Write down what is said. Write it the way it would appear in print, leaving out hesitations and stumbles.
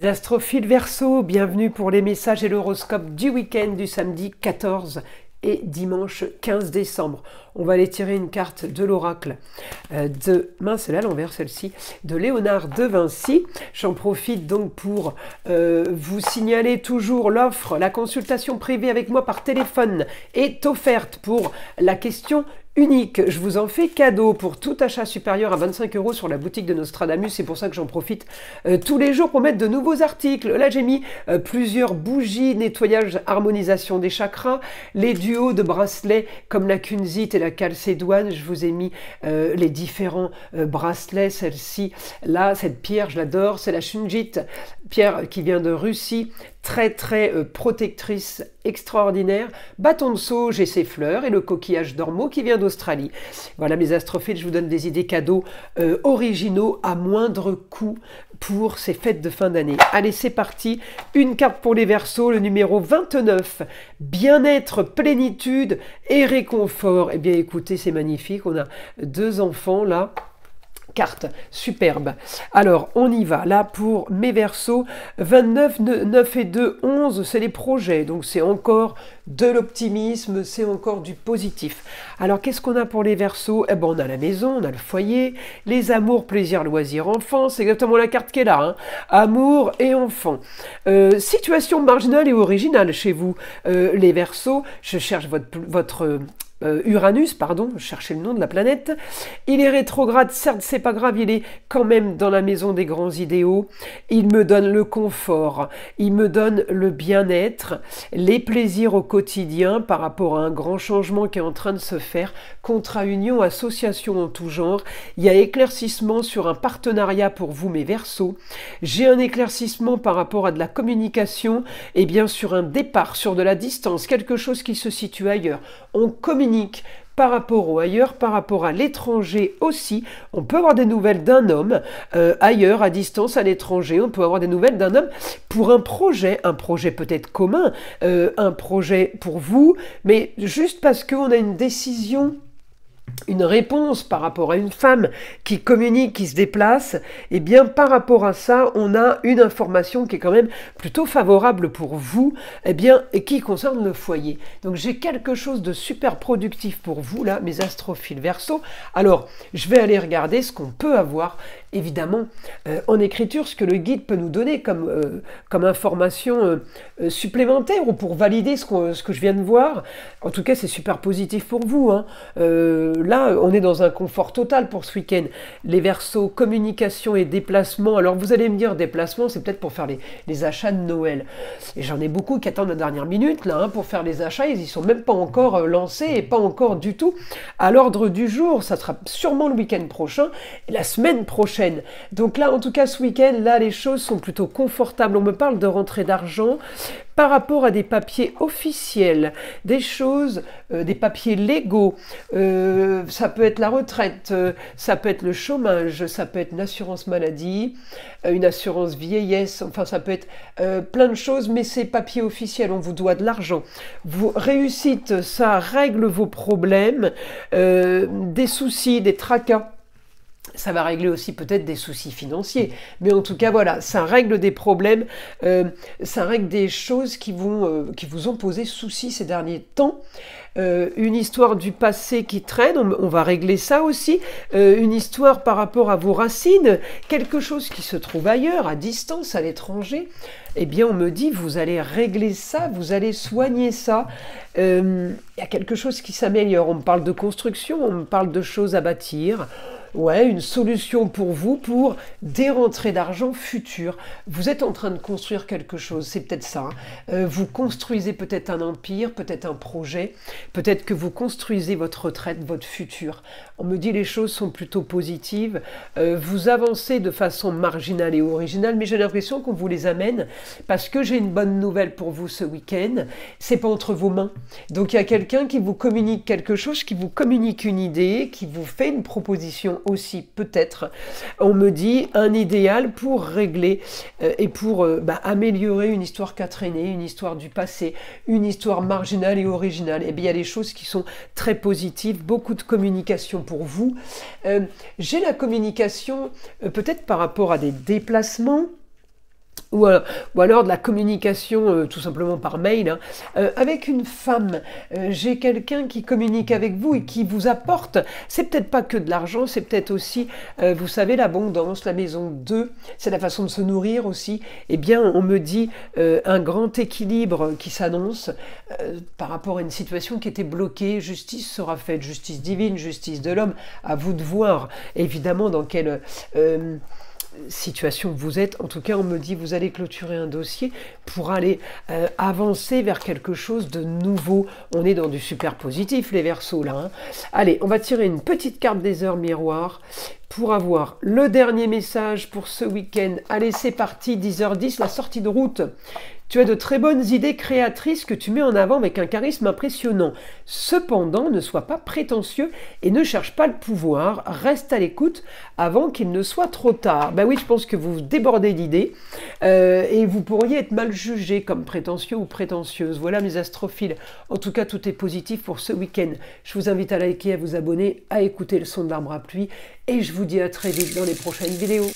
Les astrophiles Verseau, bienvenue pour les messages et l'horoscope du week-end du samedi 14 et dimanche 15 décembre. On va aller tirer une carte de l'oracle mince, c'est là l'envers celle-ci, de Léonard de Vinci. J'en profite donc pour vous signaler toujours l'offre, la consultation privée avec moi par téléphone est offerte pour la question unique. Je vous en fais cadeau pour tout achat supérieur à 25 € sur la boutique de Nostradamus. C'est pour ça que j'en profite tous les jours pour mettre de nouveaux articles. Là, j'ai mis plusieurs bougies, nettoyage, harmonisation des chakras, les duos de bracelets comme la kunzite et la chalcédoine. Je vous ai mis les différents bracelets. Celle-ci, là, cette pierre, je l'adore. C'est la shungite, pierre qui vient de Russie. Très protectrice, extraordinaire. Bâton de sauge et ses fleurs et le coquillage d'ormeau qui vient d'Australie. Voilà mes astrophiles, je vous donne des idées cadeaux originaux à moindre coût pour ces fêtes de fin d'année. Allez, c'est parti. Une carte pour les Verseaux, le numéro 29. Bien-être, plénitude et réconfort. Eh bien écoutez, c'est magnifique. On a deux enfants là. Carte superbe. Alors, on y va. Là, pour mes Verseaux, 29, 9 et 2, 11, c'est les projets. Donc, c'est encore de l'optimisme, c'est encore du positif. Alors, qu'est-ce qu'on a pour les Verseaux? Eh ben, on a la maison, on a le foyer, les amours, plaisirs, loisirs, enfants. C'est exactement la carte qui est là. Hein. Amour et enfants. Situation marginale et originale chez vous, les Verseaux. Je cherche votre Uranus, pardon, je cherchais le nom de la planète. Il est rétrograde, certes c'est pas grave, il est quand même dans la maison des grands idéaux. Il me donne le confort, il me donne le bien-être, les plaisirs au quotidien par rapport à un grand changement qui est en train de se faire, contrat, union, association en tout genre. Il y a éclaircissement sur un partenariat pour vous mes Verseaux. J'ai un éclaircissement par rapport à de la communication et bien sur un départ, sur de la distance, quelque chose qui se situe ailleurs. On communique par rapport au ailleurs, par rapport à l'étranger aussi. On peut avoir des nouvelles d'un homme ailleurs, à distance, à l'étranger. On peut avoir des nouvelles d'un homme pour un projet peut-être commun, un projet pour vous, mais juste parce qu'on a une décision, une réponse par rapport à une femme qui communique, qui se déplace, et bien par rapport à ça, on a une information qui est quand même plutôt favorable pour vous, et bien, et qui concerne le foyer. Donc j'ai quelque chose de super productif pour vous, là, mes astrophiles Verseaux. Alors, je vais aller regarder ce qu'on peut avoir, évidemment, en écriture, ce que le guide peut nous donner comme information supplémentaire, ou pour valider ce que je viens de voir. En tout cas, c'est super positif pour vous, hein. Là, on est dans un confort total pour ce week-end. Les Verseaux, communication et déplacement. Alors, vous allez me dire, déplacement, c'est peut-être pour faire les achats de Noël. Et j'en ai beaucoup qui attendent la dernière minute, là, hein, pour faire les achats. Ils n'y sont même pas encore lancés et pas encore du tout à l'ordre du jour. Ça sera sûrement le week-end prochain et la semaine prochaine. Donc là, en tout cas, ce week-end, là, les choses sont plutôt confortables. On me parle de rentrée d'argent par rapport à des papiers officiels, des choses, des papiers légaux. Ça peut être la retraite, ça peut être le chômage, ça peut être une assurance maladie, une assurance vieillesse, enfin ça peut être plein de choses, mais c'est papier officiel, on vous doit de l'argent. Vous réussite, ça règle vos problèmes, des soucis, des tracas. Ça va régler aussi peut-être des soucis financiers. Mais en tout cas, voilà, ça règle des problèmes, ça règle des choses qui vous ont posé souci ces derniers temps. Une histoire du passé qui traîne, on va régler ça aussi. Une histoire par rapport à vos racines, quelque chose qui se trouve ailleurs, à distance, à l'étranger. Eh bien, on me dit, vous allez régler ça, vous allez soigner ça. Il y a quelque chose qui s'améliore. On me parle de construction, on me parle de choses à bâtir. Ouais, une solution pour vous, pour des rentrées d'argent futures. Vous êtes en train de construire quelque chose, c'est peut-être ça. Hein. Vous construisez peut-être un empire, peut-être un projet, peut-être que vous construisez votre retraite, votre futur. On me dit les choses sont plutôt positives. Vous avancez de façon marginale et originale, mais j'ai l'impression qu'on vous les amène parce que j'ai une bonne nouvelle pour vous ce week-end. C'est pas entre vos mains. Donc il y a quelqu'un qui vous communique quelque chose, qui vous communique une idée, qui vous fait une proposition aussi peut-être, on me dit, un idéal pour régler et pour améliorer une histoire qu'a traîné, une histoire du passé, une histoire marginale et originale. Et bien il y a des choses qui sont très positives, beaucoup de communication pour vous. J'ai la communication peut-être par rapport à des déplacements, ou alors de la communication tout simplement par mail. Hein. Avec une femme, j'ai quelqu'un qui communique avec vous et qui vous apporte, c'est peut-être pas que de l'argent, c'est peut-être aussi, vous savez, l'abondance, la maison 2, c'est la façon de se nourrir aussi. Eh bien, on me dit un grand équilibre qui s'annonce par rapport à une situation qui était bloquée. Justice sera faite, justice divine, justice de l'homme, à vous de voir, évidemment, dans quelle situation vous êtes. En tout cas, on me dit vous allez clôturer un dossier pour aller avancer vers quelque chose de nouveau. On est dans du super positif, les Verseaux, là. Hein. Allez, on va tirer une petite carte des heures miroirs pour avoir le dernier message pour ce week-end. Allez, c'est parti, 10h10, la sortie de route. Tu as de très bonnes idées créatrices que tu mets en avant avec un charisme impressionnant. Cependant, ne sois pas prétentieux et ne cherche pas le pouvoir. Reste à l'écoute avant qu'il ne soit trop tard. Ben oui, je pense que vous débordez d'idées et vous pourriez être mal jugé comme prétentieux ou prétentieuse. Voilà mes astrophiles. En tout cas, tout est positif pour ce week-end. Je vous invite à liker, à vous abonner, à écouter le son de l'arbre à pluie et je vous dis à très vite dans les prochaines vidéos.